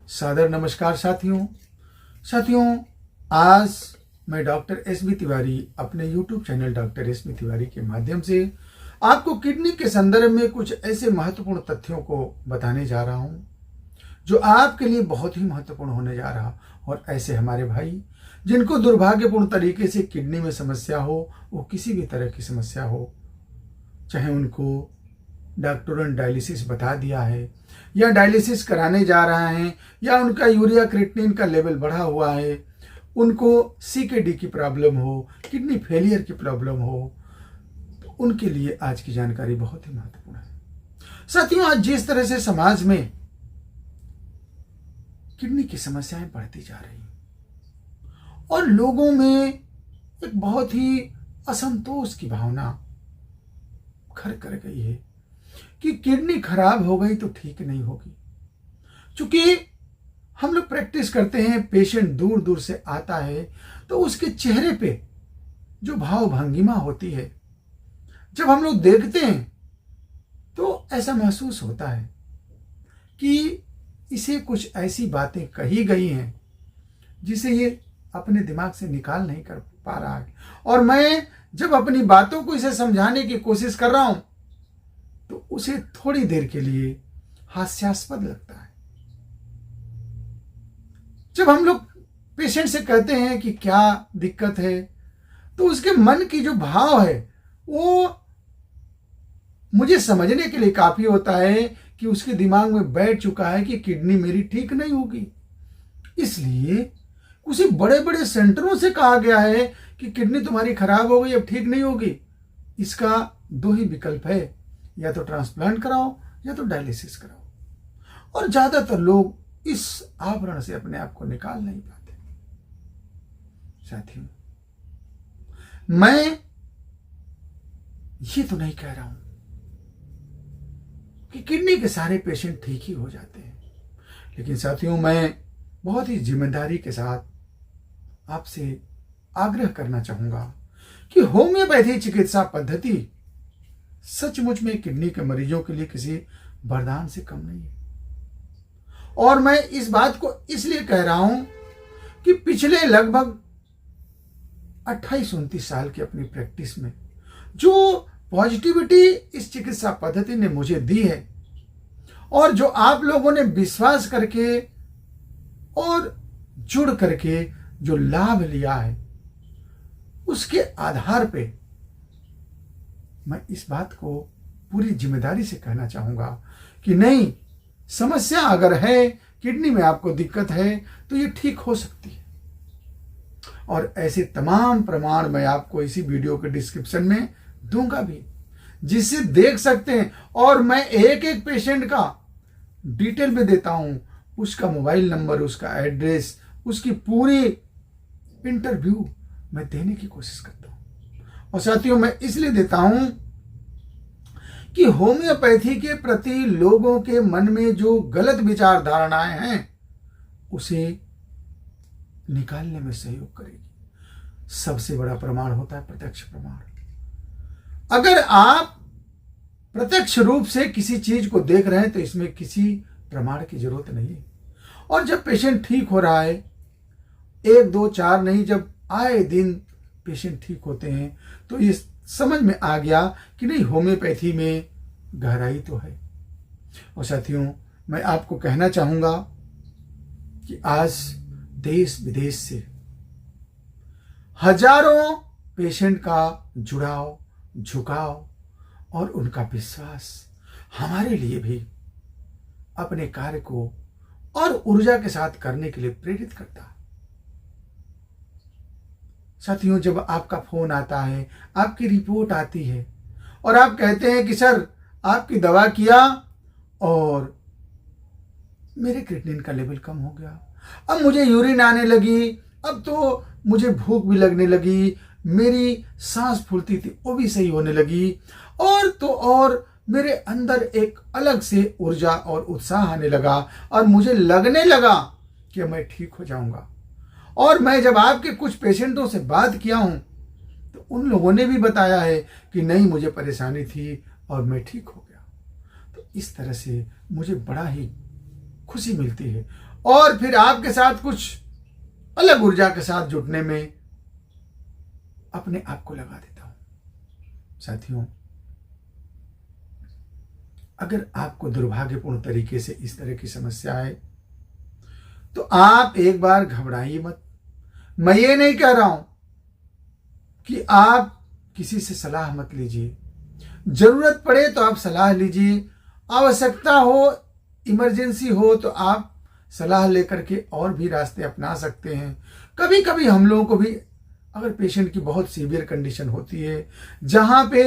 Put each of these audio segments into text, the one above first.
सादर नमस्कार साथियों आज मैं डॉक्टर एस.बी. तिवारी अपने यूट्यूब चैनल डॉक्टर एस.बी. तिवारी के माध्यम से आपको किडनी के संदर्भ में कुछ ऐसे महत्वपूर्ण तथ्यों को बताने जा रहा हूं जो आपके लिए बहुत ही महत्वपूर्ण होने जा रहा। और ऐसे हमारे भाई जिनको दुर्भाग्यपूर्ण तरीके से किडनी में समस्या हो, वो किसी भी तरह की समस्या हो, चाहे उनको डॉक्टरों ने डायलिसिस बता दिया है या डायलिसिस कराने जा रहे हैं या उनका यूरिया क्रिएटिनिन का लेवल बढ़ा हुआ है, उनको CKD की प्रॉब्लम हो, किडनी फेलियर की प्रॉब्लम हो, तो उनके लिए आज की जानकारी बहुत ही महत्वपूर्ण है। साथियों, आज जिस तरह से समाज में किडनी की समस्याएं बढ़ती जा रही और लोगों में एक बहुत ही असंतोष की भावना घर कर गई है कि किडनी खराब हो गई तो ठीक नहीं होगी। चूंकि हम लोग प्रैक्टिस करते हैं, पेशेंट दूर दूर से आता है तो उसके चेहरे पे जो भाव भंगिमा होती है, जब हम लोग देखते हैं तो ऐसा महसूस होता है कि इसे कुछ ऐसी बातें कही गई हैं जिसे ये अपने दिमाग से निकाल नहीं कर पा रहा है। और मैं जब अपनी बातों को इसे समझाने की कोशिश कर रहा हूं तो उसे थोड़ी देर के लिए हास्यास्पद लगता है। जब हम लोग पेशेंट से कहते हैं कि क्या दिक्कत है तो उसके मन की जो भाव है वो मुझे समझने के लिए काफी होता है कि उसके दिमाग में बैठ चुका है कि किडनी मेरी ठीक नहीं होगी। इसलिए उसे बड़े बड़े सेंटरों से कहा गया है कि किडनी तुम्हारी खराब हो गई, अब ठीक नहीं होगी। इसका दो ही विकल्प है, या तो ट्रांसप्लांट कराओ या तो डायलिसिस कराओ। और ज्यादातर लोग इस आवरण से अपने आप को निकाल नहीं पाते। साथियों, मैं ये तो नहीं कह रहा हूं कि किडनी के सारे पेशेंट ठीक ही हो जाते हैं, लेकिन साथियों, मैं बहुत ही जिम्मेदारी के साथ आपसे आग्रह करना चाहूंगा कि होम्योपैथी चिकित्सा पद्धति सचमुच में किडनी के मरीजों के लिए किसी वरदान से कम नहीं है। और मैं इस बात को इसलिए कह रहा हूं कि पिछले लगभग 28-29 साल की अपनी प्रैक्टिस में जो पॉजिटिविटी इस चिकित्सा पद्धति ने मुझे दी है और जो आप लोगों ने विश्वास करके और जुड़ करके जो लाभ लिया है, उसके आधार पे मैं इस बात को पूरी जिम्मेदारी से कहना चाहूंगा कि नहीं, समस्या अगर है, किडनी में आपको दिक्कत है तो ये ठीक हो सकती है। और ऐसे तमाम प्रमाण मैं आपको इसी वीडियो के डिस्क्रिप्शन में दूंगा भी, जिससे देख सकते हैं। और मैं एक एक पेशेंट का डिटेल में देता हूं, उसका मोबाइल नंबर, उसका एड्रेस, उसकी पूरी इंटरव्यू मैं देने की कोशिश करता हूं। और साथियों, मैं इसलिए देता हूं कि होम्योपैथी के प्रति लोगों के मन में जो गलत विचार धारणाएं हैं उसे निकालने में सहयोग करेगी। सबसे बड़ा प्रमाण होता है प्रत्यक्ष प्रमाण। अगर आप प्रत्यक्ष रूप से किसी चीज को देख रहे हैं तो इसमें किसी प्रमाण की जरूरत नहीं है। और जब पेशेंट ठीक हो रहा है, 1, 2, 4 नहीं, जब आए दिन पेशेंट ठीक होते हैं तो ये समझ में आ गया कि नहीं, होम्योपैथी में गहराई तो है। और साथियों, मैं आपको कहना चाहूंगा कि आज देश विदेश से हजारों पेशेंट का जुड़ाव, झुकाव और उनका विश्वास हमारे लिए भी अपने कार्य को और ऊर्जा के साथ करने के लिए प्रेरित करता है। साथियों, जब आपका फोन आता है, आपकी रिपोर्ट आती है और आप कहते हैं कि सर आपकी दवा किया और मेरे क्रिएटिनिन का लेवल कम हो गया, अब मुझे यूरिन आने लगी, अब तो मुझे भूख भी लगने लगी, मेरी सांस फूलती थी वो भी सही होने लगी, और तो और मेरे अंदर एक अलग से ऊर्जा और उत्साह आने लगा और मुझे लगने लगा कि मैं ठीक हो जाऊंगा। और मैं जब आपके कुछ पेशेंटों से बात किया हूं तो उन लोगों ने भी बताया है कि नहीं, मुझे परेशानी थी और मैं ठीक हो गया। तो इस तरह से मुझे बड़ा ही खुशी मिलती है और फिर आपके साथ कुछ अलग ऊर्जा के साथ जुटने में अपने आप को लगा देता हूं। साथियों, अगर आपको दुर्भाग्यपूर्ण तरीके से इस तरह की समस्या है तो आप एक बार घबराइए मत। मैं ये नहीं कह रहा हूं कि आप किसी से सलाह मत लीजिए। जरूरत पड़े तो आप सलाह लीजिए, आवश्यकता हो, इमरजेंसी हो तो आप सलाह लेकर के और भी रास्ते अपना सकते हैं। कभी कभी हम लोगों को भी अगर पेशेंट की बहुत सीवियर कंडीशन होती है जहां पे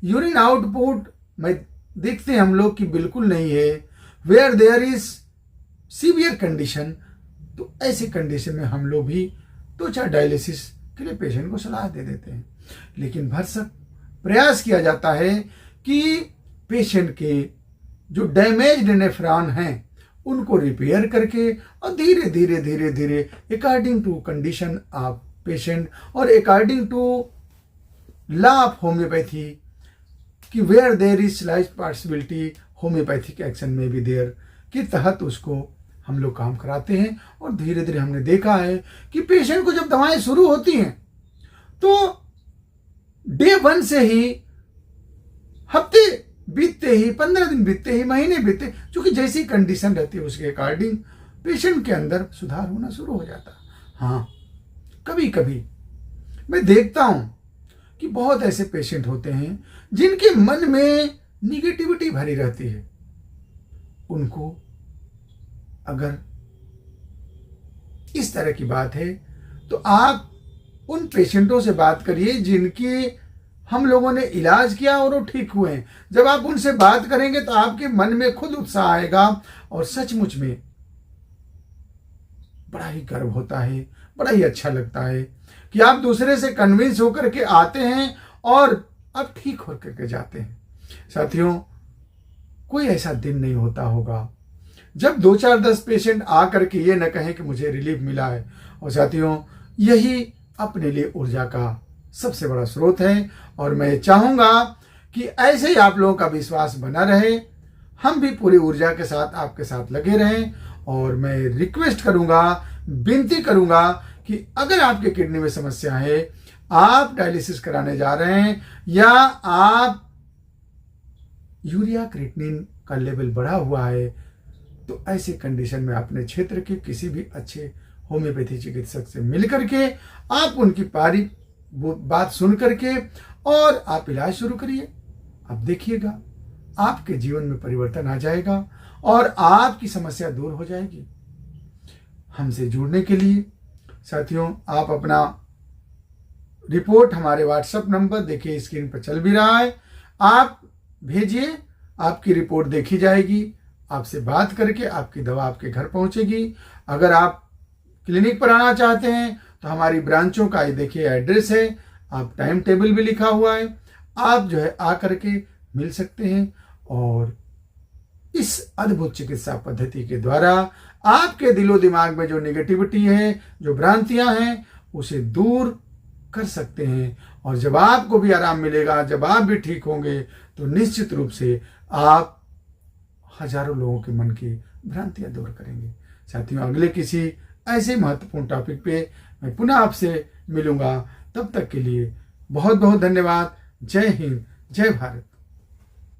यूरिन आउटपुट में देखते हैं हम लोग कि बिल्कुल नहीं है, where there is severe condition, तो ऐसी कंडीशन में हम लोग भी 2-4 डायलिसिस के लिए पेशेंट को सलाह दे देते हैं। लेकिन भरसक प्रयास किया जाता है कि पेशेंट के जो डैमेज्ड नेफ्रॉन हैं उनको रिपेयर करके और धीरे धीरे धीरे धीरे according to condition of patient और according to law of homeopathy कि where there is slight possibility homeopathic action में भी देयर के तहत उसको हम लोग काम कराते हैं। और धीरे धीरे हमने देखा है कि पेशेंट को जब दवाएं शुरू होती हैं तो डे 1 से ही हफ्ते बीतते ही, 15 दिन बीतते ही, महीने बीतते, क्योंकि जैसी कंडीशन रहती है उसके अकॉर्डिंग पेशेंट के अंदर सुधार होना शुरू हो जाता। हाँ, कभी कभी मैं देखता हूं कि बहुत ऐसे पेशेंट होते हैं जिनके मन में निगेटिविटी भरी रहती है। उनको अगर इस तरह की बात है तो आप उन पेशेंटों से बात करिए जिनकी हम लोगों ने इलाज किया और वो ठीक हुए हैं। जब आप उनसे बात करेंगे तो आपके मन में खुद उत्साह आएगा और सचमुच में बड़ा ही गर्व होता है, बड़ा ही अच्छा लगता है कि आप दूसरे से कन्विंस होकर के आते हैं और आप ठीक होकर के जाते हैं। साथियों, कोई ऐसा दिन नहीं होता होगा जब 2-4-10 पेशेंट आकर के ये न कहें कि मुझे रिलीफ मिला है। और साथियों, यही अपने लिए ऊर्जा का सबसे बड़ा स्रोत है और मैं चाहूंगा कि ऐसे ही आप लोगों का विश्वास बना रहे, हम भी पूरी ऊर्जा के साथ आपके साथ लगे रहें। और मैं रिक्वेस्ट करूंगा, विनती करूंगा कि अगर आपके किडनी में समस्या है, आप डायलिसिस कराने जा रहे हैं या आप यूरिया क्रिएटिनिन का लेवल बढ़ा हुआ है, तो ऐसे कंडीशन में अपने क्षेत्र के किसी भी अच्छे होम्योपैथी चिकित्सक से मिल करके आप उनकी पारी बात सुन करके और आप इलाज शुरू करिए। आप देखिएगा आपके जीवन में परिवर्तन आ जाएगा और आपकी समस्या दूर हो जाएगी। हमसे जुड़ने के लिए साथियों, आप अपना रिपोर्ट हमारे व्हाट्सएप नंबर देखिए स्क्रीन पर चल भी रहा है, आप भेजिए, आपकी रिपोर्ट देखी जाएगी, आपसे बात करके आपकी दवा आपके घर पहुंचेगी। अगर आप क्लिनिक पर आना चाहते हैं तो हमारी ब्रांचों का ये देखिए एड्रेस है, आप टाइम टेबल भी लिखा हुआ है, आप जो है आ करके मिल सकते हैं और इस अद्भुत चिकित्सा पद्धति के द्वारा आपके दिलो दिमाग में जो नेगेटिविटी है, जो भ्रांतियां हैं, उसे दूर कर सकते हैं। और जब आपको भी आराम मिलेगा, जब आप भी ठीक होंगे, तो निश्चित रूप से आप हजारों लोगों के मन की भ्रांतियां दूर करेंगे। साथियों, अगले किसी ऐसे महत्वपूर्ण टॉपिक पे मैं पुनः आपसे मिलूंगा। तब तक के लिए बहुत बहुत धन्यवाद। जय हिंद, जय भारत।